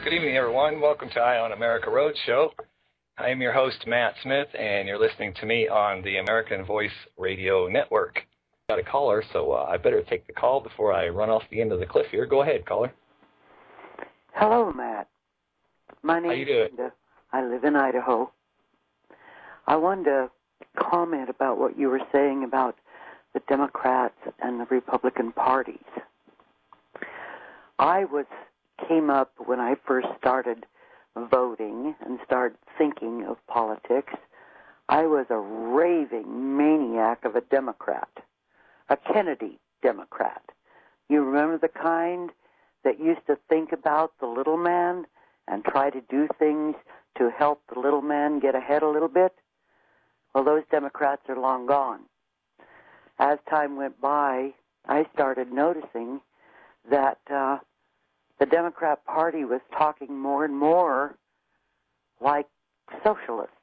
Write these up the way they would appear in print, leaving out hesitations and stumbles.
Good evening, everyone. Welcome to Eye on America Roadshow. I am your host, Matt Smith, and you're listening to me on the American Voice Radio Network. Got a caller, so I better take the call before I run off the end of the cliff here. Go ahead, caller. Hello, Matt. My name How you doing? Linda. I live in Idaho. I wanted to comment about what you were saying about the Democrats and the Republican parties. I came up when I first started voting and started thinking of politics. I was a raving maniac of a Democrat, a Kennedy Democrat. You remember the kind that used to think about the little man and try to do things to help the little man get ahead a little bit? Well, those Democrats are long gone. As time went by, I started noticing that the Democrat Party was talking more and more like socialists.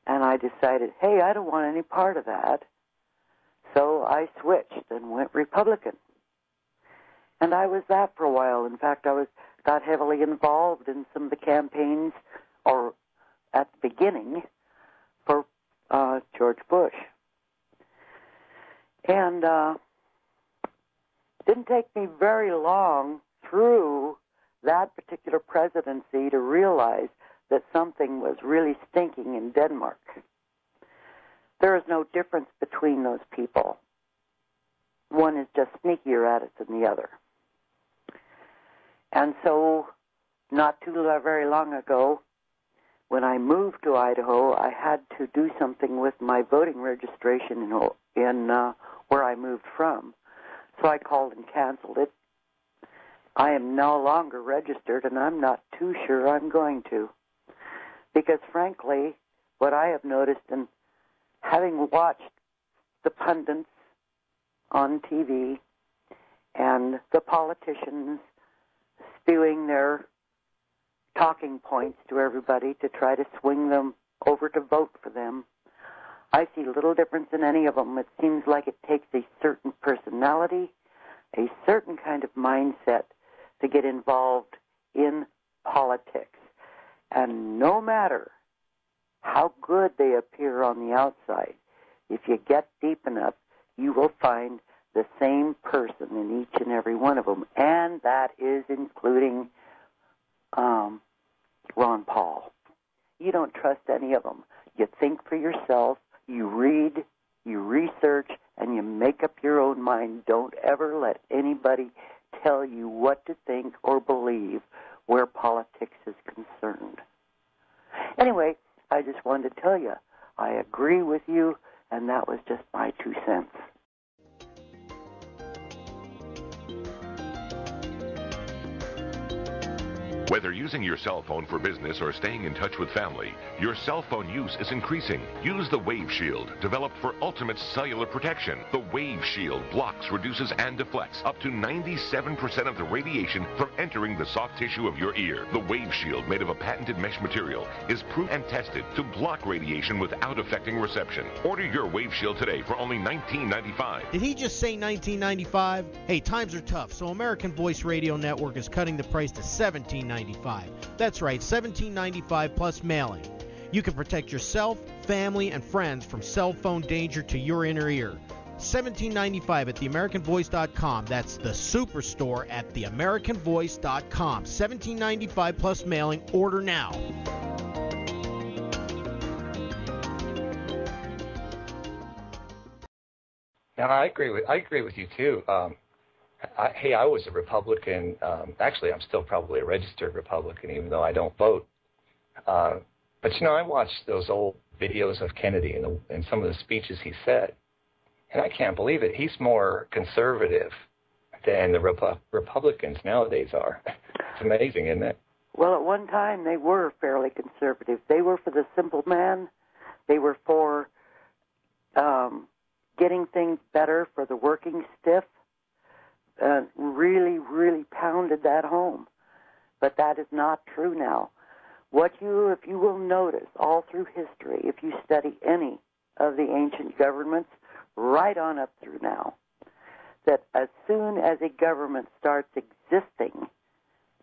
And I decided, hey, I don't want any part of that. So I switched and went Republican. And I was that for a while. In fact, got heavily involved in some of the campaigns, or at the beginning, for George Bush. And didn't take me very long through that particular presidency to realize that something was really stinking in Denmark. There is no difference between those people. One is just sneakier at it than the other. And so, not too very long ago, when I moved to Idaho, I had to do something with my voting registration in where I moved from. So I called and canceled it. I am no longer registered, and I'm not too sure I'm going to. Because, frankly, what I have noticed, and having watched the pundits on TV and the politicians spewing their talking points to everybody to try to swing them over to vote for them, I see little difference in any of them. It seems like it takes a certain personality, a certain kind of mindset to get involved in politics. And no matter how good they appear on the outside, if you get deep enough, you will find the same person in each and every one of them, and that is including Ron Paul. You don't trust any of them. You think for yourself, you read, you research, and you make up your own mind. Don't ever let anybody tell you what to think or believe where politics is concerned. Anyway, I just wanted to tell you, I agree with you, and that was just my 2 cents. Whether using your cell phone for business or staying in touch with family, your cell phone use is increasing. Use the Wave Shield, developed for ultimate cellular protection. The Wave Shield blocks, reduces, and deflects up to 97% of the radiation from entering the soft tissue of your ear. The Wave Shield, made of a patented mesh material, is proved and tested to block radiation without affecting reception. Order your Wave Shield today for only $19.95. Did he just say $19.95? Hey, times are tough, so American Voice Radio Network is cutting the price to $17.95. That's right, $17.95 plus mailing. You can protect yourself, family, and friends from cell phone danger to your inner ear. $17.95 at theamericanvoice.com. That's the superstore at theamericanvoice.com. $17.95 plus mailing. Order now. No, I agree with you too. I was a Republican. Actually, I'm still probably a registered Republican, even though I don't vote. But, I watched those old videos of Kennedy and some of the speeches he said, and I can't believe it. He's more conservative than the Republicans nowadays are. It's amazing, isn't it? Well, at one time, they were fairly conservative. They were for the simple man. They were for getting things better for the working stiff. Really, really pounded that home. But that is not true now. If you will notice all through history, if you study any of the ancient governments, right on up through now, that as soon as a government starts existing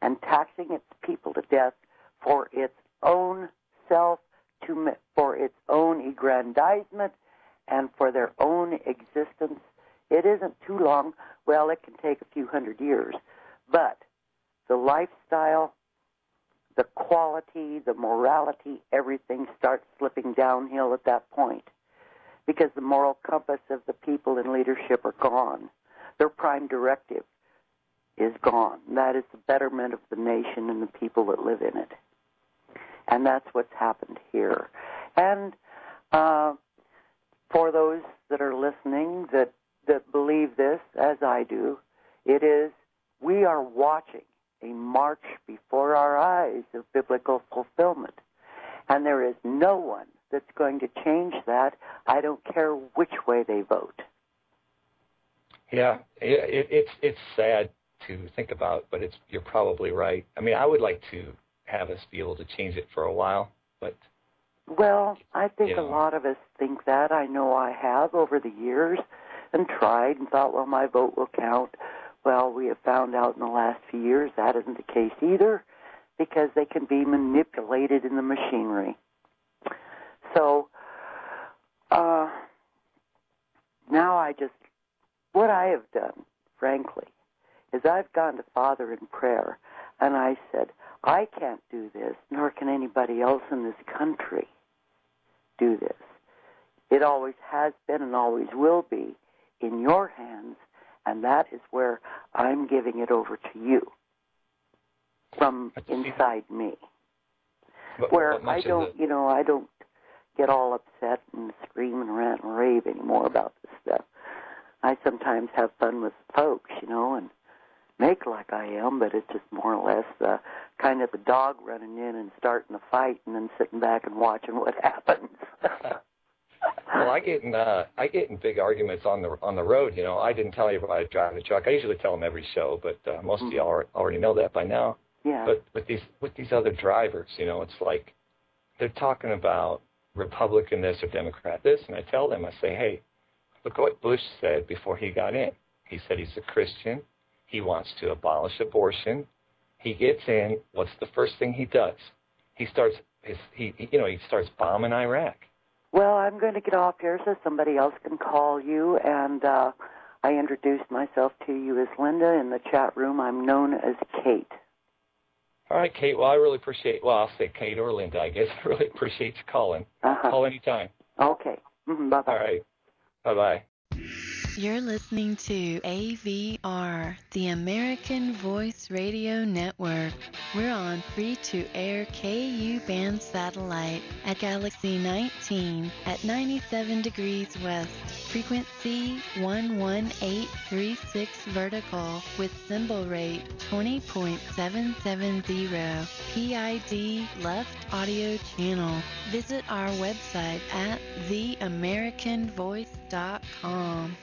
and taxing its people to death for its own self, for its own aggrandizement, and for their own existence. It isn't too long. Well, it can take a few hundred years. But the lifestyle, the quality, the morality, everything starts slipping downhill at that point because the moral compass of the people in leadership are gone. Their prime directive is gone. That is the betterment of the nation and the people that live in it. And that's what's happened here. And for those that are listening that believe this, as I do, it is, we are watching a march before our eyes of biblical fulfillment. And there is no one that's going to change that. I don't care which way they vote. Yeah, it's sad to think about, but you're probably right. I mean, I would like to have us be able to change it for a while, but... Well, I think a lot of us think that. I know I have over the years and tried and thought, well, my vote will count. Well, we have found out in the last few years that isn't the case either because they can be manipulated in the machinery. So now what I have done, frankly, is I've gone to Father in prayer and I said, I can't do this, nor can anybody else in this country do this. It always has been and always will be in your hands, and that is where I'm giving it over to you from inside me. Where I don't get all upset and scream and rant and rave anymore about this stuff. I sometimes have fun with folks, and make like I am, but it's just more or less kind of the dog running in and starting a fight and then sitting back and watching what happens. Well, I get in big arguments on the road. I didn't tell you about driving a truck. I usually tell them every show, but most of you already know that by now. Yeah. But with these other drivers, it's like they're talking about Republican this or Democrat this, and I tell them, I say, hey, look what Bush said before he got in. He said he's a Christian. He wants to abolish abortion. He gets in. What's the first thing he does? He starts bombing Iraq. Well, I'm going to get off here so somebody else can call you, and I introduced myself to you as Linda. In the chat room, I'm known as Kate. All right, Kate. Well, I really appreciate, I'll say Kate or Linda, I guess. I really appreciate you calling. Call anytime. Okay. Bye-bye. All right. Bye-bye. You're listening to AVR, the American Voice Radio Network. We're on free-to-air KU band satellite at Galaxy 19 at 97 degrees west, frequency 11836 vertical with symbol rate 20.770, PID left audio channel. Visit our website at theamericanvoice.com.